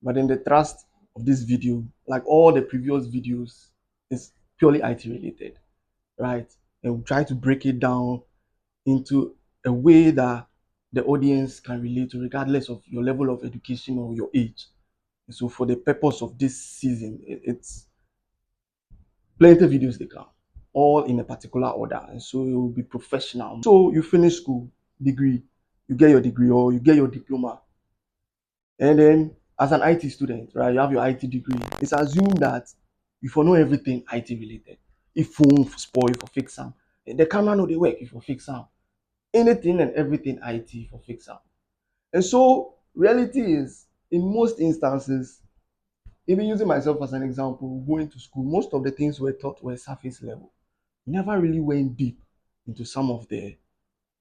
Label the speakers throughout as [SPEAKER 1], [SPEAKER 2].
[SPEAKER 1] But then the thrust of this video, like all the previous videos, is purely IT related, right? And we try to break it down into a way that the audience can relate to, regardless of your level of education or your age. So for the purpose of this season, it's plenty videos they come, all in a particular order, and so it will be professional. So you finish school, degree, you get your degree or you get your diploma, and then as an IT student, right, you have your IT degree. It's assumed that you for know everything IT related. If phone spoil for fix them, the camera no they work if you fix them. Anything and everything IT for fix them. And so reality is, in most instances, even using myself as an example, going to school, most of the things we're taught were surface level. We never really went deep into some of the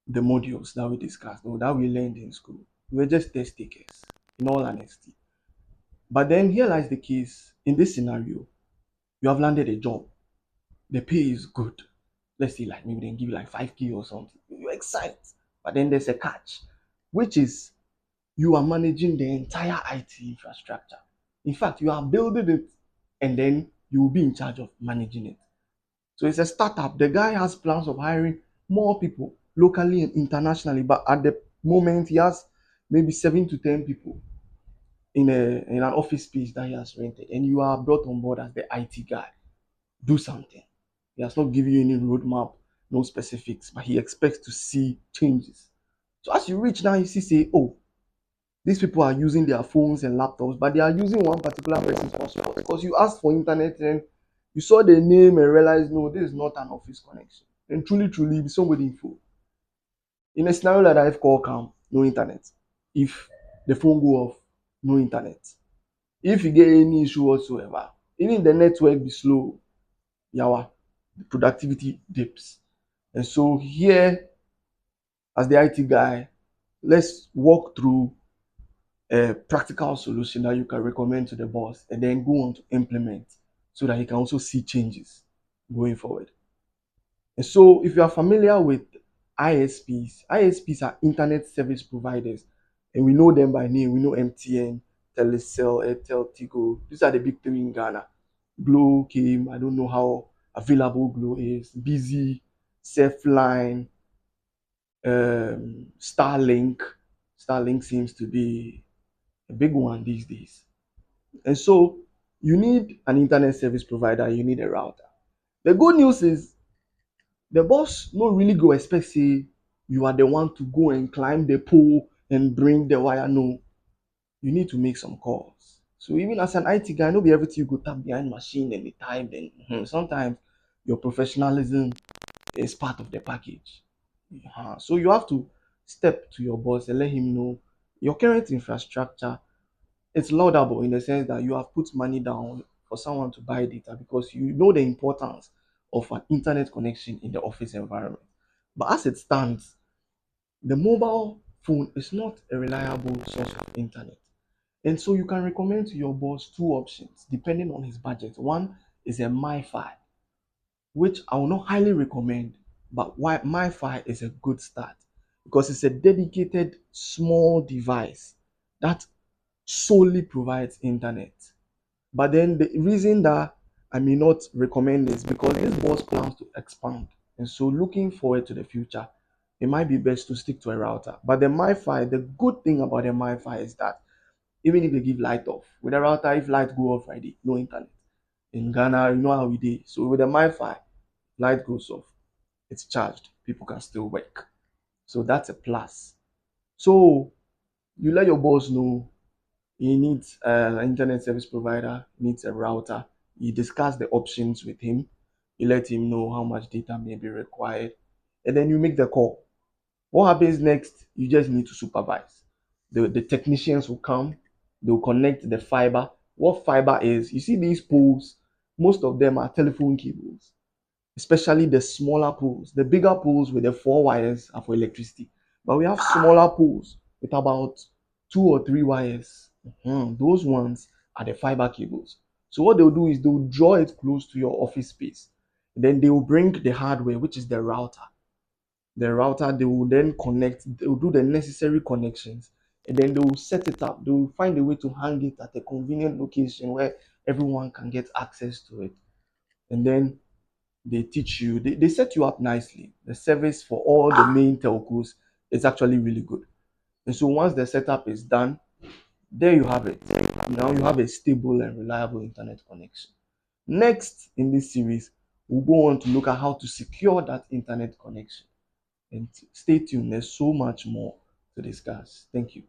[SPEAKER 1] modules that we discussed or that we learned in school. We were just test takers, in all honesty. But then here lies the case. In this scenario, you have landed a job. The pay is good. Let's say like maybe they give you like 5K or something. You're excited. But then there's a catch, which is you are managing the entire IT infrastructure. In fact, you are building it and then you will be in charge of managing it. So it's a startup. The guy has plans of hiring more people locally and internationally, but at the moment he has maybe 7 to 10 people in an office space that he has rented, and you are brought on board as the IT guy. Do something. He has not given you any roadmap, no specifics, but he expects to see changes. So as you reach now, you see, say, oh, these people are using their phones and laptops, but they are using one particular person's hotspot because you asked for internet and you saw the name and realized, no, this is not an office connection. And truly, truly, be somebody info. In a scenario like that, if call come, no internet. If the phone go off, no internet. If you get any issue whatsoever, even the network be slow, yawa, the productivity dips. And so here, as the IT guy, let's walk through a practical solution that you can recommend to the boss and then go on to implement so that he can also see changes going forward. And so if you are familiar with ISPs are internet service providers, and we know them by name. We know MTN, Telecel, Airtel, Tigo. These are the big three in Ghana. Glow came. I don't know how available Glow is. Busy, Surfline, Starlink. Starlink seems to be a big one these days. And so you need an internet service provider, you need a router. The good news is the boss no really go expect say you are the one to go and climb the pole and bring the wire. No, you need to make some calls. So even as an IT guy, no be everything you go tap behind machine and the time. Then sometimes your professionalism is part of the package. So you have to step to your boss and let him know your current infrastructure. It's laudable in the sense that you have put money down for someone to buy data because you know the importance of an internet connection in the office environment. But as it stands, the mobile phone is not a reliable source of internet. And so you can recommend to your boss two options depending on his budget. One is a MiFi, which I will not highly recommend, but why MiFi is a good start because it's a dedicated small device that solely provides internet. But then the reason that I may not recommend this because this boss plans to expand. And so looking forward to the future, it might be best to stick to a router. But the MiFi, the good thing about the MiFi is that even if they give light off, with a router, if light go off Friday, no internet. In Ghana, you know how we did. So with the MiFi, light goes off, it's charged, people can still work. So that's a plus. So you let your boss know he needs an internet service provider, needs a router. You discuss the options with him. You let him know how much data may be required. And then you make the call. What happens next? You just need to supervise. The technicians will come, they'll connect the fiber. What fiber is, you see these poles, most of them are telephone cables, especially the smaller poles. The bigger poles with the 4 wires are for electricity. But we have smaller poles with about 2 or 3 wires. Those ones are the fiber cables. So what they'll do is they'll draw it close to your office space. Then they will bring the hardware, which is the router. They will then connect, they will do the necessary connections. and then they will set it up. They will find a way to hang it at a convenient location where everyone can get access to it. And then they teach you, they set you up nicely. The service for all the main telcos is actually really good. And so once the setup is done, there you have it. Now you have a stable and reliable internet connection. Next in this series, we'll go on to look at how to secure that internet connection. And stay tuned, there's so much more to discuss. Thank you.